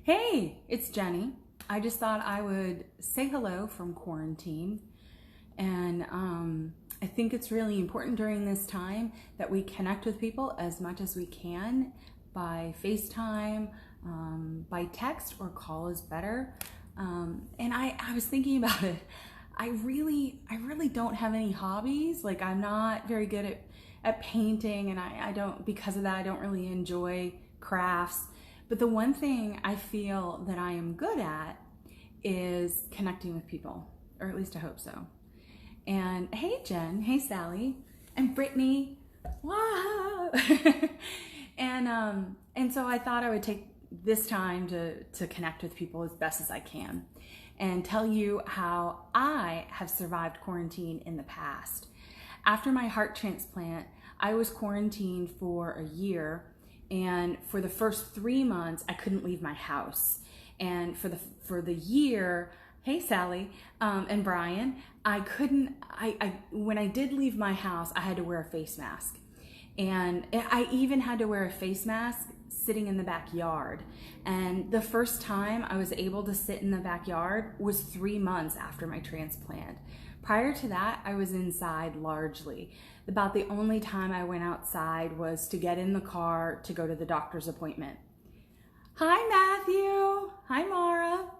Hey, it's Jenny. I just thought I would say hello from quarantine. And I think it's really important during this time that we connect with people as much as we can by FaceTime, by text, or call is better. And I was thinking about it. I really don't have any hobbies. Like, I'm not very good at painting, and I don't, because of that, I don't really enjoy crafts. But the one thing I feel that I am good at is connecting with people, or at least I hope so. And hey, Jen, hey, Sally, and Brittany, wow. And so I thought I would take this time to connect with people as best as I can and tell you how I have survived quarantine in the past. After my heart transplant, I was quarantined for a year. And for the first 3 months, I couldn't leave my house. And for the year, hey Sally and Brian, I couldn't. When I did leave my house, I had to wear a face mask, and I even had to wear a face mask sitting in the backyard. And the first time I was able to sit in the backyard was 3 months after my transplant. Prior to that, I was inside largely. About the only time I went outside was to get in the car to go to the doctor's appointment. Hi, Matthew. Hi, Mara.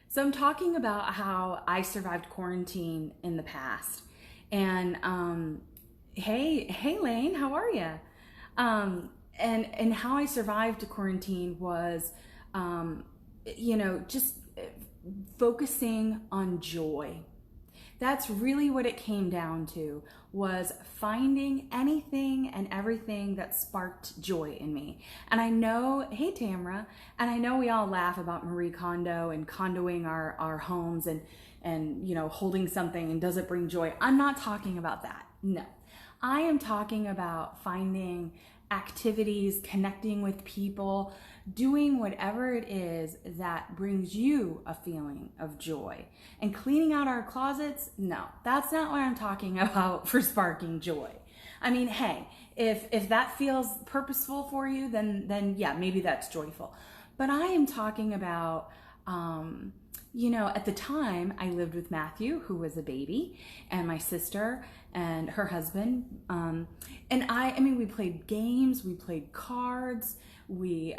So I'm talking about how I survived quarantine in the past. And hey, Lane, how are you? And how I survived quarantine was, just focusing on joy. That's really what it came down to, was finding anything and everything that sparked joy in me. And I know, hey Tamra, and I know we all laugh about Marie Kondo and condoing our homes and holding something and does it bring joy. I'm not talking about that. No. I am talking about finding activities, connecting with people, doing whatever it is that brings you a feeling of joy. And cleaning out our closets, no, that's not what I'm talking about for sparking joy. I mean, hey, if that feels purposeful for you, then yeah, maybe that's joyful. But I am talking about, at the time I lived with Matthew, who was a baby, and my sister and her husband. We played games, we played cards, we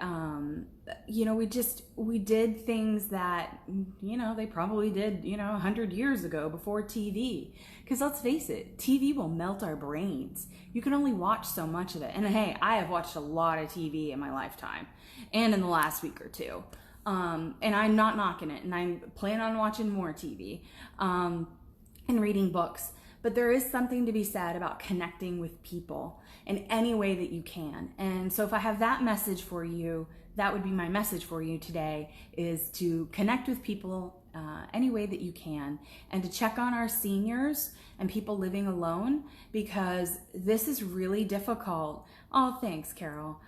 did things that, they probably did, 100 years ago before TV. Because let's face it, TV will melt our brains. You can only watch so much of it. And hey, I have watched a lot of TV in my lifetime and in the last week or two. And I'm not knocking it, and I plan on watching more TV and reading books. But there is something to be said about connecting with people in any way that you can. And so if I have that message for you, that would be my message for you today, is to connect with people any way that you can, and to check on our seniors and people living alone, because this is really difficult. Oh, thanks, Carol.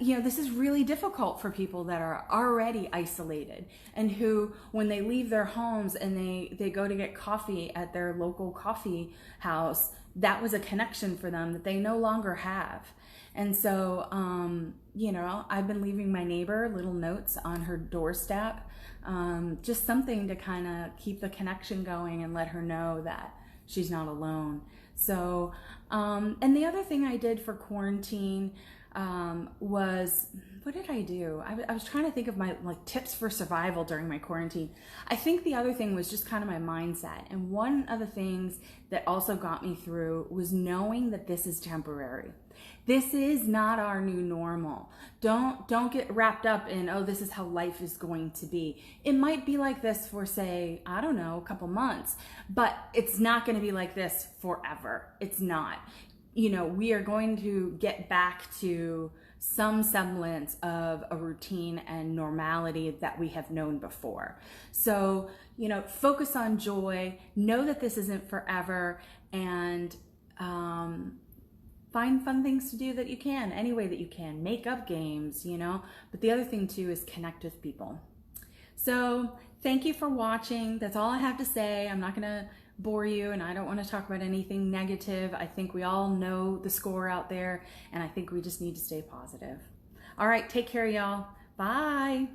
This is really difficult for people that are already isolated and who, when they leave their homes and they go to get coffee at their local coffee house, that was a connection for them that they no longer have. And so, I've been leaving my neighbor little notes on her doorstep, just something to kind of keep the connection going and let her know that she's not alone. So, and the other thing I did for quarantine was, what did I do? I was trying to think of my tips for survival during my quarantine. I think the other thing was just kind of my mindset. And one of the things that also got me through was knowing that this is temporary. This is not our new normal. Don't get wrapped up in, oh, this is how life is going to be. It might be like this for, say, I don't know, a couple months, but it's not going to be like this forever. It's not. We are going to get back to some semblance of a routine and normality that we have known before. So, focus on joy, know that this isn't forever, and find fun things to do that you can, any way that you can. Make up games, But the other thing too is connect with people. So thank you for watching. That's all I have to say. I'm not going to bore you, and I don't want to talk about anything negative. I think we all know the score out there, and I think we just need to stay positive. All right, take care, y'all. Bye.